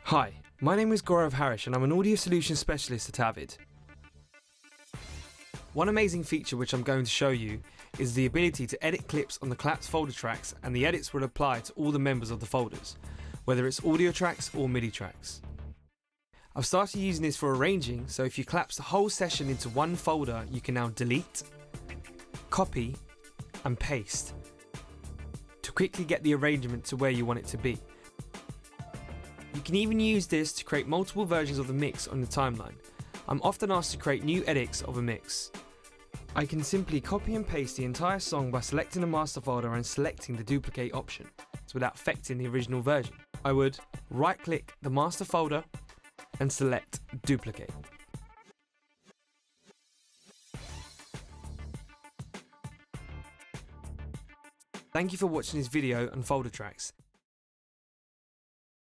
Hi, my name is Gaurav Harish and I'm an audio solutions specialist at Avid. One amazing feature which I'm going to show you is the ability to edit clips on the collapsed folder tracks, and the edits will apply to all the members of the folders, whether it's audio tracks or MIDI tracks. I've started using this for arranging, so if you collapse the whole session into one folder, you can now delete, copy and paste to quickly get the arrangement to where you want it to be. You can even use this to create multiple versions of the mix on the timeline. I'm often asked to create new edits of a mix. I can simply copy and paste the entire song by selecting the master folder and selecting the duplicate option, without affecting the original version. I would right-click the master folder and select duplicate. Thank you for watching this video on folder tracks.